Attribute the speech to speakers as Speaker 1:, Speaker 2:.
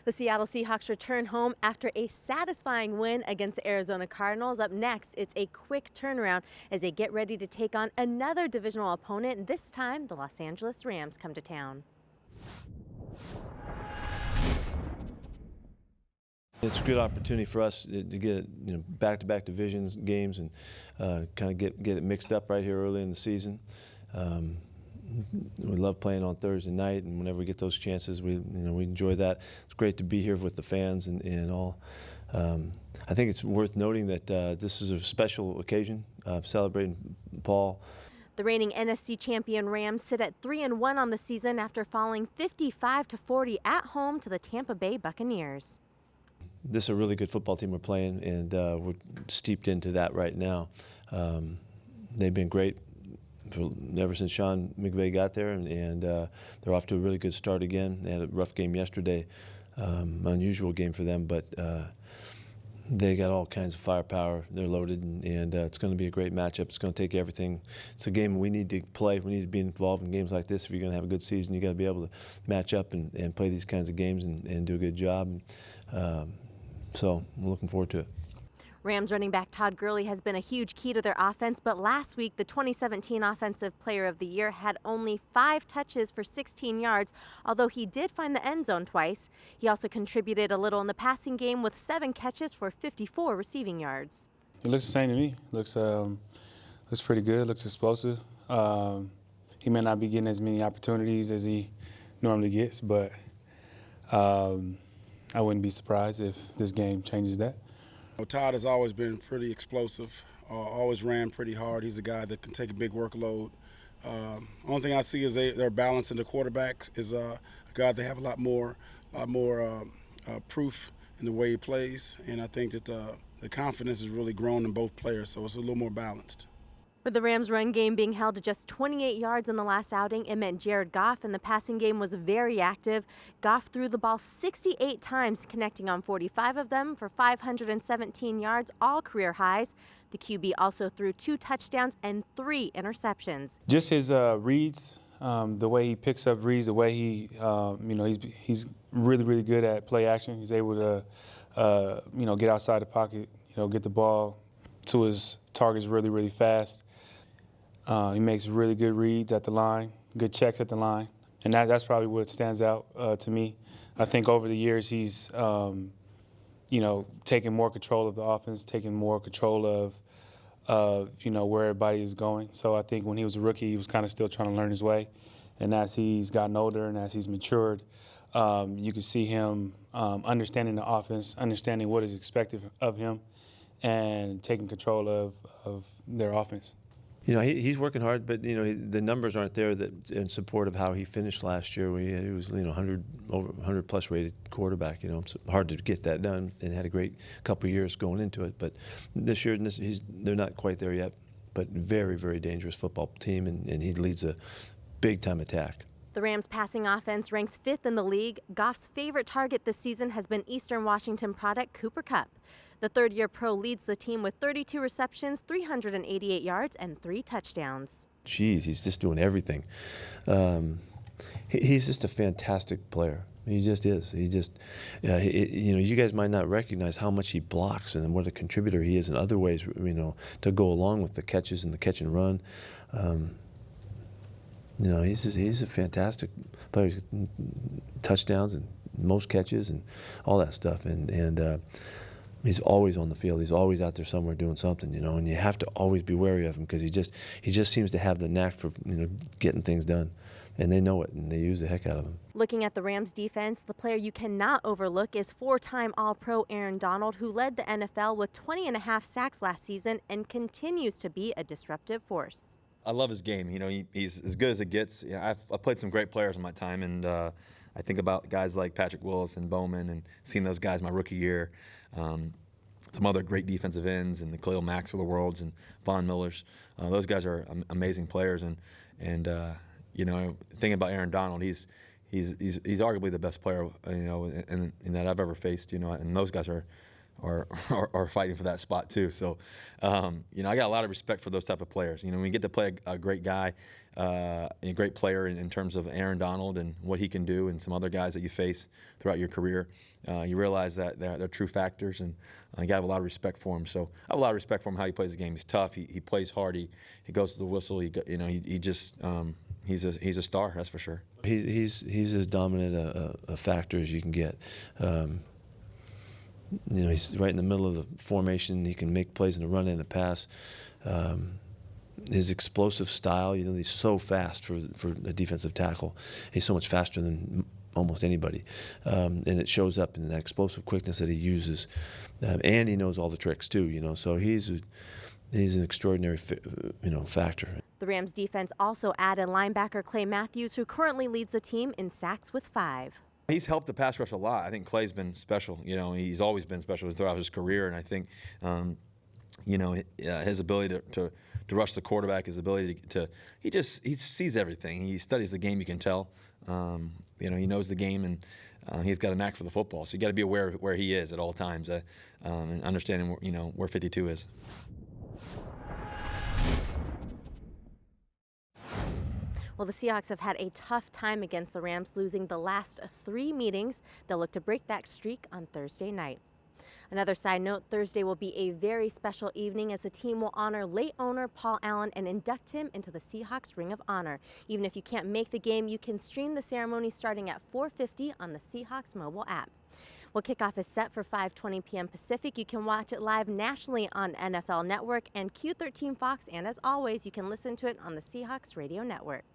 Speaker 1: The Seattle Seahawks return home after a satisfying win against the Arizona Cardinals. Up next, it's a quick turnaround as they get ready to take on another divisional opponent. This time, the Los Angeles Rams come to town.
Speaker 2: It's a good opportunity for us to get back-to-back divisions games and kind of get it mixed up right here early in the season. We love playing on Thursday night, and whenever we get those chances, we enjoy that. It's great to be here with the fans and all. I think it's worth noting that this is a special occasion, celebrating Paul.
Speaker 1: The reigning NFC champion Rams sit at 3-1 on the season after falling 55-40 at home to the Tampa Bay Buccaneers.
Speaker 2: This is a really good football team we're playing, and we're steeped into that right now. They've been great ever since Sean McVay got there, and they're off to a really good start again. They had a rough game yesterday, unusual game for them, but they got all kinds of firepower. They're loaded, and it's going to be a great matchup. It's going to take everything. It's a game we need to play. We need to be involved in games like this. If you're going to have a good season, you got to be able to match up and play these kinds of games and do a good job. So I'm looking forward to it.
Speaker 1: Rams running back Todd Gurley has been a huge key to their offense, but last week the 2017 Offensive Player of the Year had only 5 touches for 16 yards, although he did find the end zone twice. He also contributed a little in the passing game with 7 catches for 54 receiving yards.
Speaker 3: It looks the same to me. Looks pretty good. Looks explosive. He may not be getting as many opportunities as he normally gets, but I wouldn't be surprised if this game changes that.
Speaker 4: Todd has always been pretty explosive, always ran pretty hard. He's a guy that can take a big workload. Only thing I see is their balance in the quarterbacks is a guy they have a lot more proof in the way he plays, and I think that the confidence has really grown in both players, so it's a little more balanced.
Speaker 1: With the Rams' run game being held to just 28 yards in the last outing, it meant Jared Goff in the passing game was very active. Goff threw the ball 68 times, connecting on 45 of them for 517 yards, all career highs. The QB also threw 2 touchdowns and 3 interceptions.
Speaker 3: Just his reads, the way he picks up reads, the way he, he's really, really good at play action. He's able to, get outside the pocket, get the ball to his targets really, really fast. He makes really good reads at the line, good checks at the line, and that's probably what stands out to me. I think over the years he's, taking more control of the offense, taking more control of, where everybody is going. So I think when he was a rookie, he was kind of still trying to learn his way, and as he's gotten older and as he's matured, you can see him understanding the offense, understanding what is expected of him, and taking control of their offense.
Speaker 2: He's working hard, but the numbers aren't there that in support of how he finished last year. He was 100 plus rated quarterback. It's hard to get that done, and had a great couple of years going into it. But this year, they're not quite there yet. But very, very dangerous football team, and he leads a big time attack.
Speaker 1: The Rams' passing offense ranks 5th in the league. Goff's favorite target this season has been Eastern Washington product Cooper Kupp. The third-year pro leads the team with 32 receptions, 388 yards, and 3 touchdowns.
Speaker 2: Jeez, he's just doing everything. He's just a fantastic player. He just is. You guys might not recognize how much he blocks and what a contributor he is in other ways, to go along with the catches and the catch and run. He's a fantastic player. He's got touchdowns and most catches and all that stuff, and he's always on the field. He's always out there somewhere doing something, and you have to always be wary of him because he just seems to have the knack for getting things done, and they know it and they use the heck out of him.
Speaker 1: Looking at the Rams defense, the player you cannot overlook is 4-time All-Pro Aaron Donald, who led the NFL with 20.5 sacks last season and continues to be a disruptive force.
Speaker 5: I love his game. He's as good as it gets. I've played some great players in my time, and I think about guys like Patrick Willis and Bowman, and seeing those guys my rookie year. Some other great defensive ends, and the Khalil Macks of the worlds, and Von Millers. Those guys are amazing players, and thinking about Aaron Donald, he's arguably the best player in that I've ever faced. And those guys are are fighting for that spot too. So, you know, I got a lot of respect for those type of players. You know, when you get to play a great guy, a great player in terms of Aaron Donald and what he can do, and some other guys that you face throughout your career, you realize that they're true factors, and you got to have a lot of respect for him. So I have a lot of respect for him, how he plays the game. He's tough. He plays hard. He goes to the whistle. He just he's a star, that's for sure.
Speaker 2: He's as dominant a factor as you can get. You know, he's right in the middle of the formation. He can make plays in the run and the pass. His explosive style, you know, he's so fast for a defensive tackle. He's so much faster than almost anybody, and it shows up in that explosive quickness that he uses. And he knows all the tricks too, you know. So he's an extraordinary, factor.
Speaker 1: The Rams defense also added linebacker Clay Matthews, who currently leads the team in sacks with 5.
Speaker 5: He's helped the pass rush a lot. I think Clay's been special. You know, he's always been special throughout his career, and I think, his ability to rush the quarterback, his ability he sees everything. He studies the game. You can tell. He knows the game, and he's got a knack for the football. So you got to be aware of where he is at all times, and understanding where 52 is.
Speaker 1: Well, the Seahawks have had a tough time against the Rams, losing the last 3 meetings. They'll look to break that streak on Thursday night. Another side note, Thursday will be a very special evening as the team will honor late owner Paul Allen and induct him into the Seahawks Ring of Honor. Even if you can't make the game, you can stream the ceremony starting at 4:50 on the Seahawks mobile app. Well, kickoff is set for 5:20 p.m. Pacific. You can watch it live nationally on NFL Network and Q13 Fox, and as always, you can listen to it on the Seahawks Radio Network.